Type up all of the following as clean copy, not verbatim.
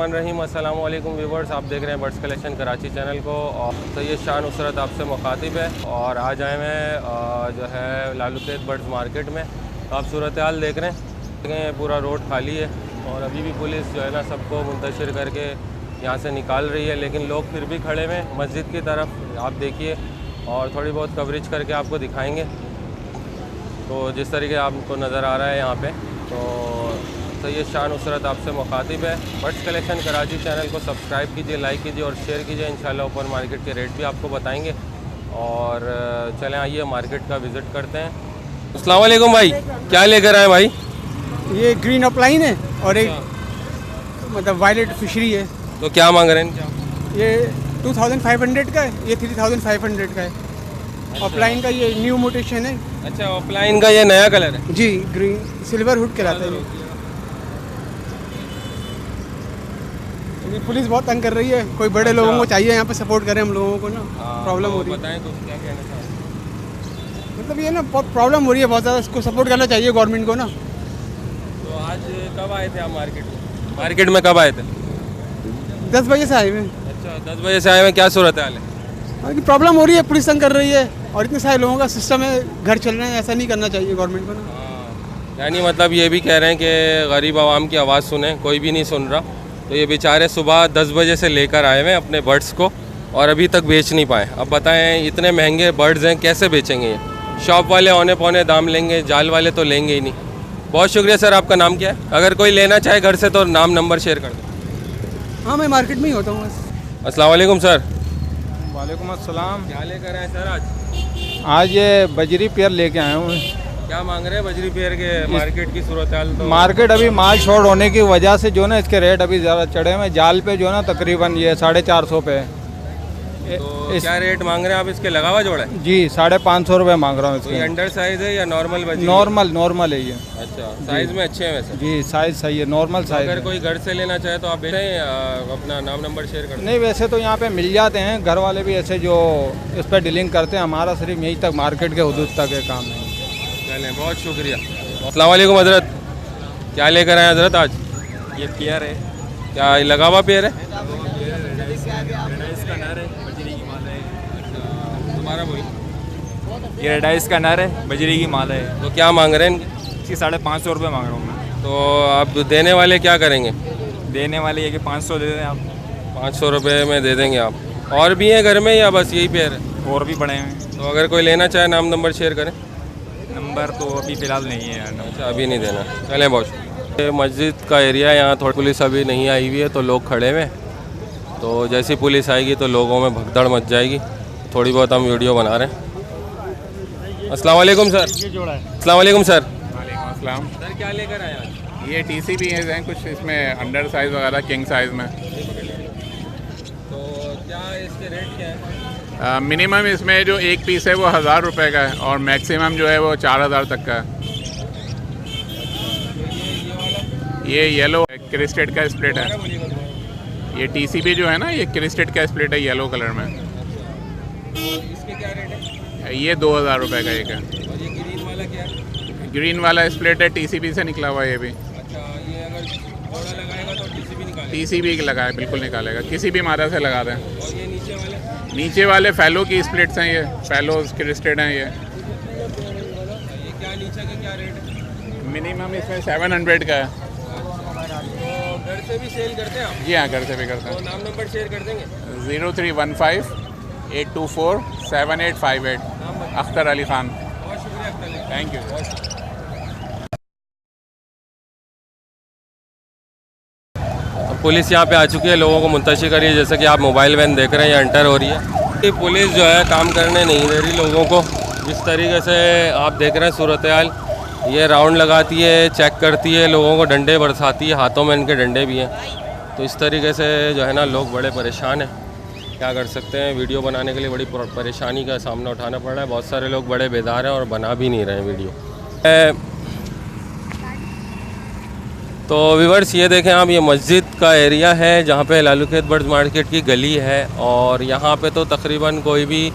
बिस्मिल्लाहिर्रहमानिर्रहीम। अस्सलाम वालेकुम व्यूवर्स, आप देख रहे हैं बर्ड्स कलेक्शन कराची चैनल को। और सैयद शाह नुसरत आपसे मुखातिब है और आज आए मैं जो है लालूखेत बर्ड्स मार्केट में। तो आप सूरत हाल देख रहे हैं, पूरा रोड खाली है और अभी भी पुलिस जो है ना सबको मुंतशिर करके यहाँ से निकाल रही है, लेकिन लोग फिर भी खड़े हैं मस्जिद की तरफ। आप देखिए और थोड़ी बहुत कवरेज करके आपको दिखाएंगे। तो जिस तरीके आपको नज़र आ रहा है यहाँ पे, तो सैयद शाह नुसरत आपसे मुखातिब है। बर्ड्स कलेक्शन कराची चैनल को सब्सक्राइब कीजिए, लाइक कीजिए और शेयर कीजिए। इंशाल्लाह ओपन मार्केट के रेट भी आपको बताएंगे। और चलें आइए मार्केट का विज़िट करते हैं। अस्सलाम वालेकुम भाई, क्या लेकर आए भाई? ये ग्रीन अपलाइन है और एक मतलब वायलेट फिशरी है। तो क्या मांग रहे हैं? ये 2500 का है, ये 3500 का है। अपलाइन का ये न्यू मोटेशन है। अच्छा, ऑफलाइन का ये नया कलर है जी, ग्रीन सिल्वर हुड कहलाता है। ये पुलिस बहुत तंग कर रही है, कोई बड़े लोगों को चाहिए यहाँ पे सपोर्ट करें हम लोगों को ना। प्रॉब्लम हो रही है। बताएं कुछ, क्या कहना चाहते हैं? मतलब ये ना बहुत प्रॉब्लम हो रही है, बहुत ज़्यादा। इसको सपोर्ट करना चाहिए गवर्नमेंट को ना। तो आज कब आए थे आप मार्केट में कब आए थे? 10 बजे से आए हुए। अच्छा, 10 बजे से आए हैं। क्या सूरत हाल है? प्रॉब्लम हो रही है, पुलिस तंग कर रही है और इतने सारे लोगों का सिस्टम है, घर चल रहे हैं। ऐसा नहीं करना चाहिए गवर्नमेंट को ना। यानी मतलब ये भी कह रहे हैं कि गरीब आवाम की आवाज़ सुने, कोई भी नहीं सुन रहा। तो ये बेचारे सुबह 10 बजे से लेकर आए हुए हैं अपने बर्ड्स को और अभी तक बेच नहीं पाए। अब बताएं, इतने महंगे बर्ड्स हैं, कैसे बेचेंगे ये? शॉप वाले औने पौने दाम लेंगे, जाल वाले तो लेंगे ही नहीं। बहुत शुक्रिया सर। आपका नाम क्या है? अगर कोई लेना चाहे घर से तो नाम नंबर शेयर कर दो। हाँ, मैं मार्केट में ही होता हूँ बस। अस्सलाम वालेकुम सर। वालेकुम अस्सलाम। क्या लेकर आए सर आज? आज ये बजरी पेयर लेके आया हूँ। क्या मांग रहे हैं बजरी पेयर के? मार्केट की सूरत हाल तो मार्केट अभी माल शॉर्ट होने की वजह से जो ना इसके रेट अभी ज़्यादा चढ़े हुए हैं। जाल पे जो ना तकरीबन ये 450 पे है। तो क्या रेट मांग रहे हैं आप इसके? लगा हुआ जोड़ा है जी, 550 रुपये मांग रहा हूँ तो ये इसके। अंडर साइज है या नॉर्मल बजरी? नॉर्मल है ये। अच्छा, साइज में अच्छे हैं वैसे? जी, साइज सही है, नॉर्मल तो साइज अगर है। कोई घर से लेना चाहे तो आप बेचें, अपना नाम नंबर शेयर कर दें। नहीं, वैसे तो यहाँ पे मिल जाते हैं, घर वाले भी ऐसे जो इस पर डीलिंग करते हैं। हमारा सिर्फ यहीं तक मार्केट के हदूद तक है काम है। चलें, बहुत शुक्रिया। अस्सलाम वालेकुम हज़रत, क्या लेकर आए हज़रत आज? ये पेयर है। क्या लगा हुआ पेयर है? दोबारा बोलिए। ये रेडाइस का नर है, बजरी की माला है। तो क्या मांग रहे हैं इनके? इसकी 550 रुपये मांग रहा हूँ मैं। तो आप देने वाले क्या करेंगे? देने वाले ये कि 500 दे दें आप। 500 रुपये में दे देंगे आप। और भी हैं घर में या बस यही पेयर है? और भी पड़े हैं। तो अगर कोई लेना चाहे नाम नंबर शेयर करें। नंबर तो अभी फ़िलहाल नहीं है यार। अच्छा, अभी नहीं देना। चलें, बहुत शुक्रिया। ये मस्जिद का एरिया है, यहाँ थोड़ी पुलिस अभी नहीं आई हुई है तो लोग खड़े हुए। तो जैसी पुलिस आएगी तो लोगों में भगदड़ मच जाएगी। थोड़ी बहुत हम वीडियो बना रहे हैं। अस्सलाम वालेकुम सर। अस्सलाम वालेकुम सर। वालेकुम अस्सलाम। सर क्या लेकर आए आज? ये TCB हैं कुछ इसमें अंडर साइज़ वगैरह, किंग साइज़ में। तो क्या इसके रेट क्या है? मिनिमम इसमें जो एक पीस है वो 1000 रुपये का है और मैक्सिमम जो है वो 4000 तक का है। ये येलो क्रिस्टेड का स्प्लिट है। ये TCB जो है ना, ये क्रिस्टेड का स्प्लिट है येलो कलर में। इसके क्या रेट है? ये 2000 रुपये का एक है। और ये ग्रीन वाला क्या है? ग्रीन वाला स्प्लिट है, TCB से निकला हुआ है ये भी। अच्छा, ये अगर जोड़ा लगाएगा तो TCB निकालेगा? TCB लगा है, बिल्कुल निकालेगा, किसी भी मादा से लगा दें। और ये नीचे वाले? नीचे वाले फैलो की स्प्लिट्स हैं, ये फैलो क्रिस्टेड हैं। ये क्या नीचे के क्या रेट है? मिनिमम इसमें 700 का है। तो घर से भी सेल करते हैं आप? जी हाँ, घर से भी करते तो नाम नंबर शेयर कर देंगे? हैं। 0315 824 7858। अख्तर अली ख़ान। बहुत शुक्रिया Akhtar Ali. Thank you. Police यहाँ पे आ चुकी है, लोगों को मुंतशिर करी है। जैसे कि आप मोबाइल वैन देख रहे हैं, यहाँ एंटर हो रही है। ये पुलिस जो है काम करने नहीं दे रही लोगों को। जिस तरीके से आप देख रहे हैं सूरत हाल, ये राउंड लगाती है, चेक करती है, लोगों को डंडे बरसाती है, हाथों में इनके डंडे भी हैं। तो इस तरीके से जो है ना लोग बड़े परेशान हैं। क्या कर सकते हैं, वीडियो बनाने के लिए बड़ी परेशानी का सामना उठाना पड़ रहा है। बहुत सारे लोग बड़े बेदार हैं और बना भी नहीं रहे हैं वीडियो। तो व्यूअर्स ये देखें आप, ये मस्जिद का एरिया है जहाँ पे लालूखेत बर्ड्स मार्केट की गली है। और यहाँ पे तो तकरीबन कोई भी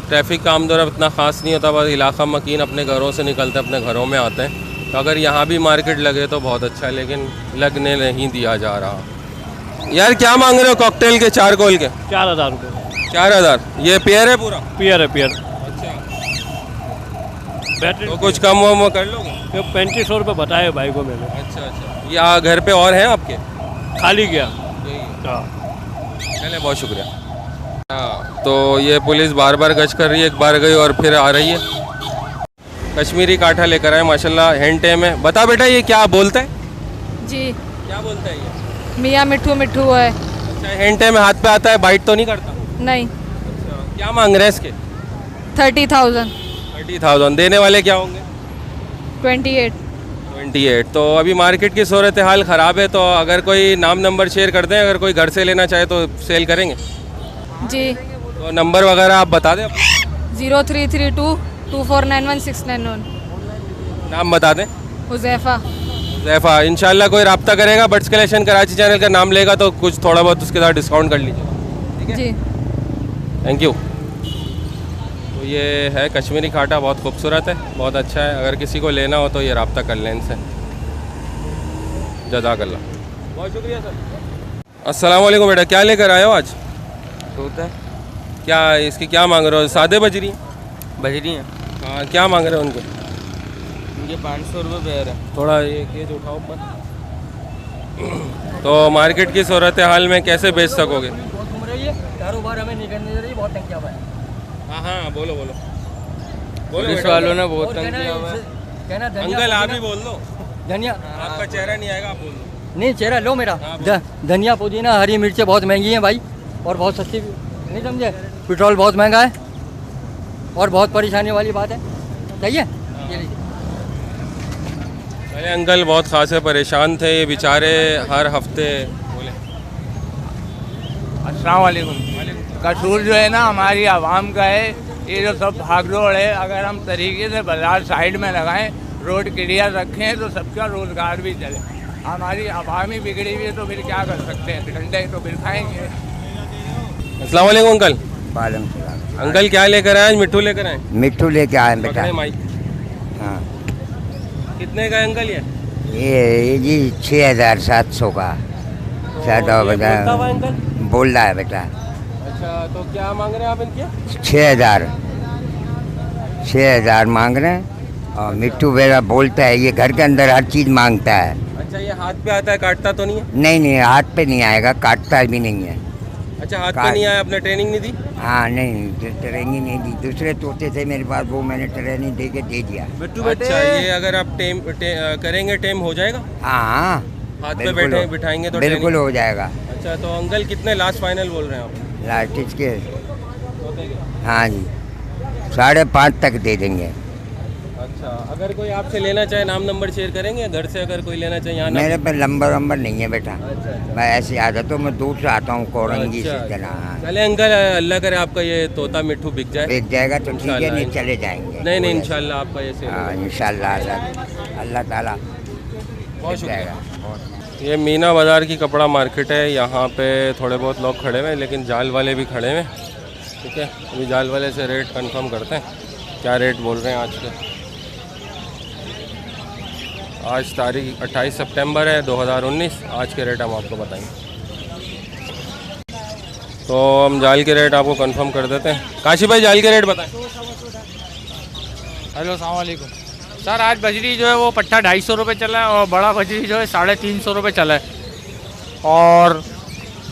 ट्रैफिक का आमदोरफ्त इतना ख़ास नहीं होता। बस इलाका मकीन अपने घरों से निकलते अपने घरों में आते हैं। तो अगर यहाँ भी मार्केट लगे तो बहुत अच्छा है, लेकिन लगने नहीं दिया जा रहा। यार क्या मांग रहे हो कॉकटेल के चारकोल के? 4,000 रुपये 4,000। ये पेयर है पूरा? पियर है पियर। अच्छा, बैटरी तो कुछ कम वम कर लोगे? 3500 रुपये बताए भाई को मैंने। अच्छा अच्छा, ये घर पे और हैं आपके? खाली गया। यही है। हाँ। चले, बहुत शुक्रिया। हाँ, तो ये पुलिस बार बार गश्त कर रही है, एक बार गई और फिर आ रही है। कश्मीरी काठा लेकर आए माशाल्लाह, हैंड टेम है। बता बेटा ये क्या बोलता है? जी, क्या बोलता है ये? मियाँ मिट्ठू मिट्ठू है। अच्छा, हैंड टेम है, हाथ पे आता है, बाइट तो नहीं करता? नहीं। अच्छा, क्या मांग रहे हैं इसके? 30,000। 30,000। देने वाले क्या होंगे? 28। 28। तो अभी मार्केट की सूरत हाल ख़राब है, तो अगर कोई नाम नंबर शेयर कर दें, अगर कोई घर से लेना चाहे तो सेल करेंगे? जी, तो नंबर वगैरह आप बता दें अपना। 0332 2491 नाम बता दें। हुज़ैफ़ा। जैफा। इंशाल्लाह कोई रब्ता करेगा, बर्ड्स कलेक्शन कराची चैनल का नाम लेगा तो कुछ थोड़ा बहुत उसके साथ डिस्काउंट कर लीजिए। जी, थैंक यू। तो ये है कश्मीरी काटा, बहुत खूबसूरत है, बहुत अच्छा है। अगर किसी को लेना हो तो ये रब्ता कर लें इनसे। जज़ाकल्लाह, बहुत शुक्रिया सर। अस्सलाम वालेकुम बेटा, क्या लेकर आए हो आज? तोता क्या इसकी क्या मांग रहे हो? सादे बजरी? बजरी हैं, हाँ, क्या मांग रहे हो उनके? इनके 500 रुपये पेयर है। थोड़ा ये केज उठाओ ऊपर। तो मार्केट की सूरत हाल में कैसे बेच सकोगे? कारोबार हमें नहीं करने दे रही, बहुत तंग किया हुआ है। हाँ हाँ, बोलो बोलो पुलिस बेटा, वालों ने बहुत तंग किया हुआ है। कहना अंकल आप ही बोल दो, धनिया आपका चेहरा नहीं आएगा, आप बोल दो। नहीं, चेहरा लो मेरा। धनिया पुदीना हरी मिर्चें बहुत महंगी हैं भाई, और बहुत सस्ती भी नहीं, समझे? पेट्रोल बहुत महंगा है और बहुत परेशानी वाली बात है। सही है, ये लीजिए। अरे अंकल बहुत खासे परेशान थे ये बेचारे, हर हफ्ते बोले। अस्सलाम वालेकुम। कसूर जो है ना हमारी आवाम का है, ये जो सब भागदौड़ है, अगर हम तरीके से बाजार साइड में लगाएं, रोड क्लियर रखें तो सबका रोज़गार भी चले। हमारी आवाम ही बिगड़ी हुई है तो फिर क्या कर सकते हैं, ठंडे तो फिर खाएंगे। अस्सलाम वालेकुम अंकल। वालेकुम सलाम। अंकल क्या लेकर आए? आज मिट्ठू लेकर आए? मिट्ठू लेके आए बेटा। पकड़े माइक। हाँ, कितने का है अंकल ये? ये जी 6,700 का। तो ये बोलता हुआ अंकल? बोल रहा है बेटा। अच्छा, तो क्या मांग रहे हैं आप इनके? 6,000 मांग रहे हैं। और मिट्टू बेरा बोलता है, ये घर के अंदर हर चीज़ मांगता है। अच्छा, ये हाथ पे आता है, काटता तो नहीं है? नहीं नहीं, हाथ पे नहीं आएगा, काटता भी नहीं है। अच्छा, हाथ पे नहीं आया, आपने ट्रेनिंग नहीं दी? हाँ नहीं, ट्रेनिंग नहीं दी। दूसरे तोते थे मेरे पास, वो मैंने ट्रेनिंग दे के दे दिया। अच्छा, ये अगर आप करेंगे टेम हो जाएगा? हाँ, हाथ पे बिल्कुल बैठे हो- बिठाएंगे तो बिल्कुल training- हो जाएगा। अच्छा, तो अंकल कितने लास्ट फाइनल बोल रहे हैं आप? लास्ट के हाँ जी, 5.5 तक दे देंगे। अच्छा, अगर कोई आपसे लेना चाहे नाम नंबर शेयर करेंगे? घर से अगर कोई लेना चाहे यहाँ मेरे पे नंबर वंबर नहीं है बेटा। मैं ऐसी आदत हूँ, मैं दूर से आता हूँ, कोरंगी अच्छा, से जना। हाँ, चले अंकल, अल्लाह करे आपका ये तोता मिट्ठू बिक जाए। बिक जाएगा तो ठीक है, इंशाल्लाह। नहीं चले जाएंगे। नहीं नहीं, इंशाल्लाह आपका ये सेल हाँ होगा। इंशाल्लाह, अल्लाह ताला बहुत बिक जाएगा। ये मीना बाज़ार की कपड़ा मार्केट है। यहाँ पे थोड़े बहुत लोग खड़े हुए हैं, लेकिन जाल वाले भी खड़े हुए हैं। ठीक है, अभी जाल वाले से रेट कंफर्म करते हैं, क्या रेट बोल रहे हैं आज के। आज तारीख 28 सितंबर है 2019। आज के रेट हम आपको बताएंगे। तो हम जाल के रेट आपको कंफर्म कर देते हैं। काशी भाई, जाल के रेट बताएं। हेलो, अस्सलाम वालेकुम सर। आज बजरी जो है वो पट्टा 250 रुपये चला है, और बड़ा बजरी जो है 350 रुपये चला है। और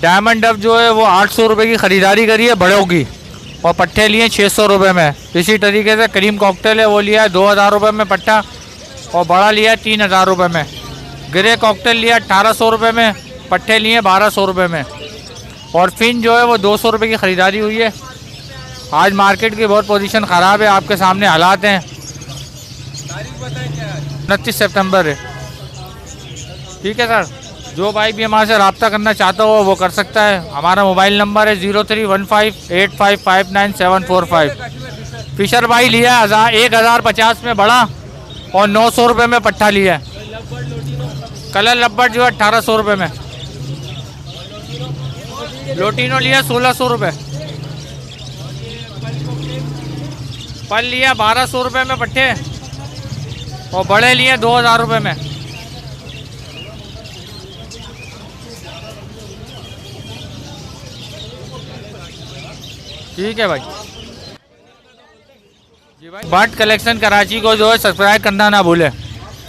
डायमंड डब जो है वो 800 रुपये की ख़रीदारी करी है बड़ों की, और पट्टे लिए 600 रुपये में। इसी तरीके से क्रीम कॉकटेल है, वो लिया है 2000 रुपये में पट्टा, और बड़ा लिया है 3000 रुपये में। ग्रे कॉकटेल लिया 1800 रुपये में, पट्टे लिए 1200 रुपये में। और फिन जो है वो 200 रुपये की ख़रीदारी हुई है। आज मार्केट की बहुत पोजीशन ख़राब है, आपके सामने हालात हैं। 29 सितंबर है। ठीक है सर, जो भाई भी हमारे से रब्ता करना चाहता हो वो कर सकता है। हमारा मोबाइल नंबर है 03158559 फिशर भाई लिया 1050 में बड़ा, और 900 रुपये में पट्टा लिया है। कलर लब्बट जो है 1800 रुपये में। लोटिनो लिया 1600 रुपये। पल लिया 1200 रुपये में पट्टे, और बड़े लिए 2000 रुपये में। ठीक है भाई जी भाई। बर्ड कलेक्शन कराची को जो है सब्सक्राइब करना ना भूलें।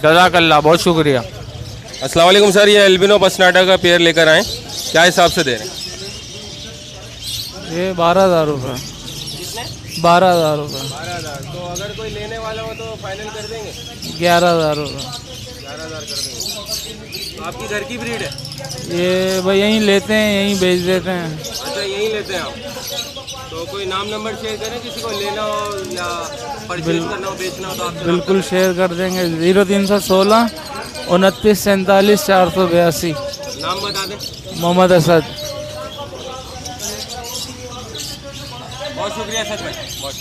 जज़ाकल्लाह, बहुत शुक्रिया। अस्सलाम वालेकुम सर, ये एल्बिनो पसनाटा का पेयर लेकर आए, क्या हिसाब से दे रहे हैं? ये 12,000 रुपये। 12,000 रुपये। 12,000। तो अगर कोई लेने वाला हो तो फाइनल कर देंगे? 11,000 रुपये। 11,000 कर देंगे। तो आपकी घर की ब्रीड है? ये भाई यहीं लेते हैं, यहीं बेच देते हैं। अच्छा, यहीं लेते हैं आप। तो कोई नाम नंबर शेयर करें, किसी को लेना हो या परचेज करना हो, बेचना हो तो आपसे बिल्कुल शेयर कर देंगे। 0316 29 47 482। नाम बता दें। मोहम्मद असद। बहुत शुक्रिया सर भाई, बहुत।